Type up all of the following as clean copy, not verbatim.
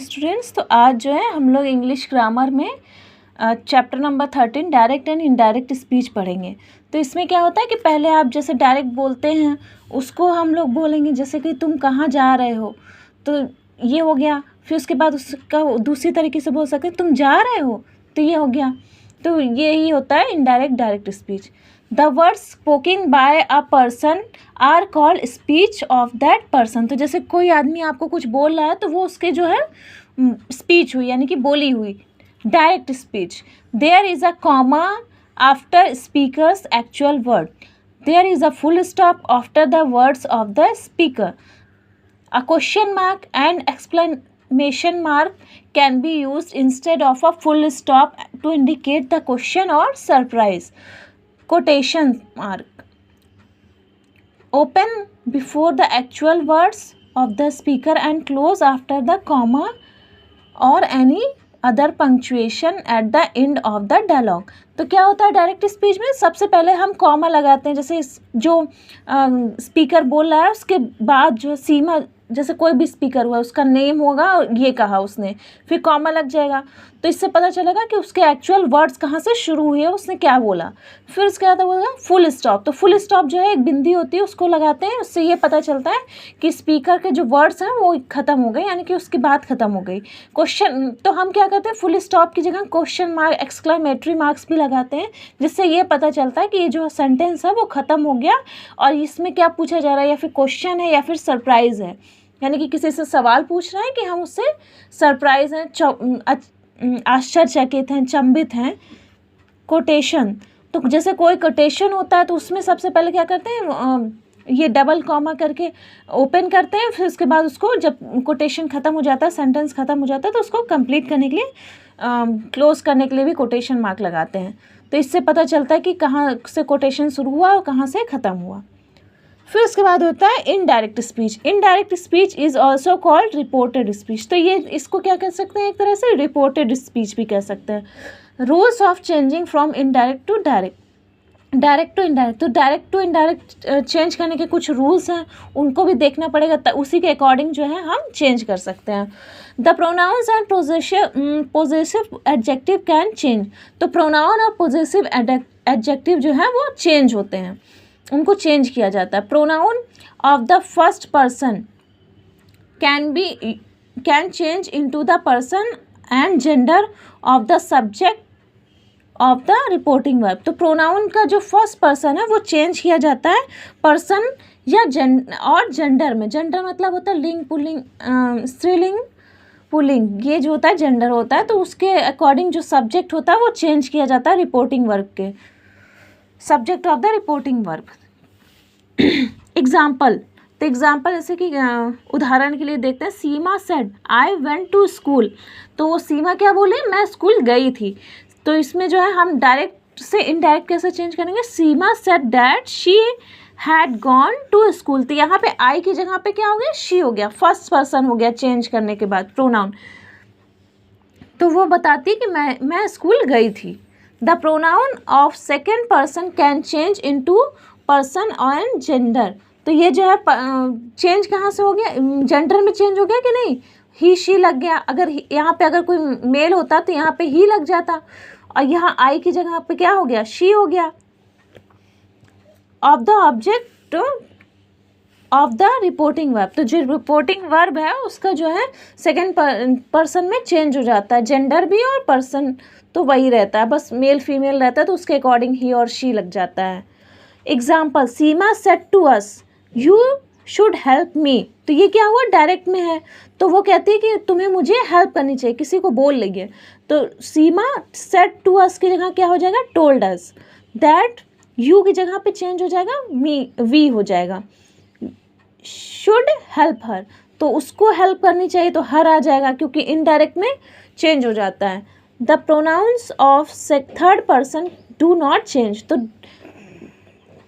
Students. तो आज जो है हम लोग इंग्लिश ग्रामर में chapter number 13 direct and indirect speech पढ़ेंगे। तो इसमें क्या होता है कि पहले आप जैसे डायरेक्ट बोलते हैं उसको हम लोग बोलेंगे, जैसे कि तुम कहाँ जा रहे हो, तो ये हो गया। फिर उसके बाद उसका दूसरी तरीके से बोल सकते हैं तुम जा रहे हो, तो ये हो गया। तो यही होता है indirect direct speech. The words spoking by a person are called speech of that person. तो जैसे कोई आदमी आपको कुछ बोल रहा है तो वो उसके जो है स्पीच हुई, यानी कि बोली हुई direct speech. There is a comma after speaker's actual word. There is a full stop after the words of the speaker. A question mark and exclamation mark can be used instead of a full stop to indicate the question or surprise. Quotation mark open before the actual words of the speaker and close after the comma or any other punctuation at the end of the dialogue. तो क्या होता है direct speech में, सबसे पहले हम comma लगाते हैं। जैसे जो स्पीकर बोल रहा है उसके बाद जो सीमा, जैसे कोई भी स्पीकर हुआ उसका नेम होगा और ये कहा उसने, फिर कॉमा लग जाएगा। तो इससे पता चलेगा कि उसके एक्चुअल वर्ड्स कहाँ से शुरू हुए, उसने क्या बोला। फिर उसके बाद बोलेगा फुल स्टॉप। तो फुल स्टॉप जो है एक बिंदी होती है, उसको लगाते हैं। उससे ये पता चलता है कि स्पीकर के जो वर्ड्स हैं वो ख़त्म हो गए, यानी कि उसकी बात ख़त्म हो गई। क्वेश्चन, तो हम क्या करते हैं, फुल स्टॉप की जगह क्वेश्चन मार्क, एक्सक्लेमेटरी मार्क्स भी लगाते हैं, जिससे ये पता चलता है कि ये जो सेंटेंस है वो ख़त्म हो गया और इसमें क्या पूछा जा रहा है, या फिर क्वेश्चन है या फिर सरप्राइज़ है। यानी कि किसी से सवाल पूछ रहे हैं कि हम उससे सरप्राइज हैं, आश्चर्यचकित हैं, चंबित हैं। कोटेशन, तो जैसे कोई कोटेशन होता है तो उसमें सबसे पहले क्या करते हैं, ये डबल कॉमा करके ओपन करते हैं। फिर उसके बाद उसको जब कोटेशन ख़त्म हो जाता है, सेंटेंस ख़त्म हो जाता है, तो उसको कंप्लीट करने के लिए, क्लोज करने के लिए भी कोटेशन मार्क लगाते हैं। तो इससे पता चलता है कि कहाँ से कोटेशन शुरू हुआ और कहाँ से ख़त्म हुआ। फिर उसके बाद होता है indirect speech. Indirect speech is also called reported speech. तो ये इसको क्या कह सकते हैं, एक तरह से रिपोर्टेड स्पीच भी कह सकते हैं। Rules of changing from indirect to direct, direct to indirect. तो डायरेक्ट टू इनडायरेक्ट चेंज करने के कुछ रूल्स हैं, उनको भी देखना पड़ेगा, उसी के अकॉर्डिंग जो है हम चेंज कर सकते हैं। The pronouns and possessive adjective can change. तो प्रोनाउन और पोजेसिव एडजेक्टिव जो है वो चेंज होते हैं, उनको चेंज किया जाता है। Pronoun of the first person can change into the person and gender of the subject of the reporting verb. तो प्रोनाउन का जो फर्स्ट पर्सन है वो चेंज किया जाता है पर्सन या और जेंडर में। जेंडर मतलब होता है लिंग, पुल्लिंग, स्त्रीलिंग, पुल्लिंग, ये जो होता है जेंडर होता है। तो उसके अकॉर्डिंग जो सब्जेक्ट होता है वो चेंज किया जाता है रिपोर्टिंग वर्ब के, subject of the reporting verb. Example, तो एग्जाम्पल जैसे कि उदाहरण के लिए देखते हैं। Seema said I went to school. तो वो सीमा क्या बोले, मैं स्कूल गई थी। तो इसमें जो है हम डायरेक्ट से इनडायरेक्ट कैसे चेंज करेंगे, Seema said that she had gone to school. तो यहाँ पे आई की जगह पे क्या हो गया, शी हो गया, फर्स्ट पर्सन हो गया चेंज करने के बाद प्रोनाउन। तो वो बताती कि मैं स्कूल गई थी। The pronoun of second person can change into person and gender. तो ये जो है चेंज कहाँ से हो गया, जेंडर में चेंज हो गया कि नहीं, ही शी लग गया। अगर यहाँ पे अगर कोई मेल होता तो यहाँ पे ही लग जाता, और यहाँ आई की जगह पे क्या हो गया, शी हो गया। Of the object of the reporting verb. तो जो रिपोर्टिंग वर्ब है उसका जो है सेकेंड पर्सन में चेंज हो जाता है, जेंडर भी और पर्सन तो वही रहता है, बस मेल फीमेल रहता है, तो उसके अकॉर्डिंग ही और शी लग जाता है। Example, Seema said to us you should help me. तो ये क्या हुआ, डायरेक्ट में है। तो वो कहती है कि तुम्हें मुझे हेल्प करनी चाहिए, किसी को बोल रही है। तो सीमा सेड टू अस की जगह क्या हो जाएगा, टोल्ड अस। दैट यू की जगह पे चेंज हो जाएगा, वी हो जाएगा। शुड हेल्प हर, तो उसको हेल्प करनी चाहिए तो हर आ जाएगा, क्योंकि इनडायरेक्ट में चेंज हो जाता है। The pronounce of third person do not change. तो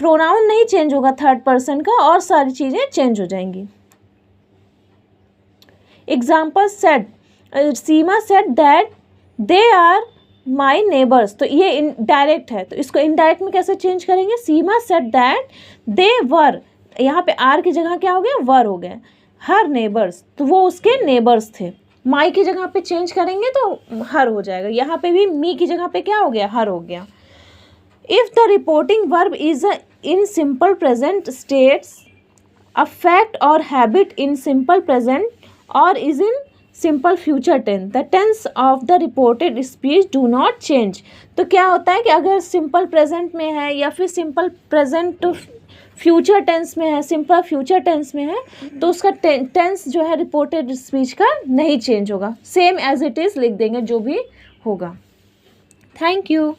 प्रोनाउन नहीं चेंज होगा थर्ड पर्सन का, और सारी चीज़ें चेंज हो जाएंगी। Example said, Seema said that they are my neighbours. तो ये डायरेक्ट है, तो इसको इनडायरेक्ट में कैसे चेंज करेंगे, सीमा सेड दैट दे वर, यहाँ पे आर की जगह क्या हो गया, वर हो गया, हर नेबर्स, तो वो उसके नेबर्स थे। माई की जगह पे चेंज करेंगे तो हर हो जाएगा। यहाँ पे भी मी की जगह पे क्या हो गया, हर हो गया। If the reporting verb is in simple present states a fact और हैबिट इन सिंपल प्रेजेंट और is in simple future tense, the tense of the reported speech do not change. तो क्या होता है कि अगर सिंपल प्रेजेंट में है या फिर सिंपल प्रेजेंट फ्यूचर टेंस में है, सिंपल फ्यूचर टेंस में है, तो उसका टेंस जो है रिपोर्टेड स्पीच का नहीं चेंज होगा, सेम एज इट इज़ लिख देंगे जो भी होगा। Thank you.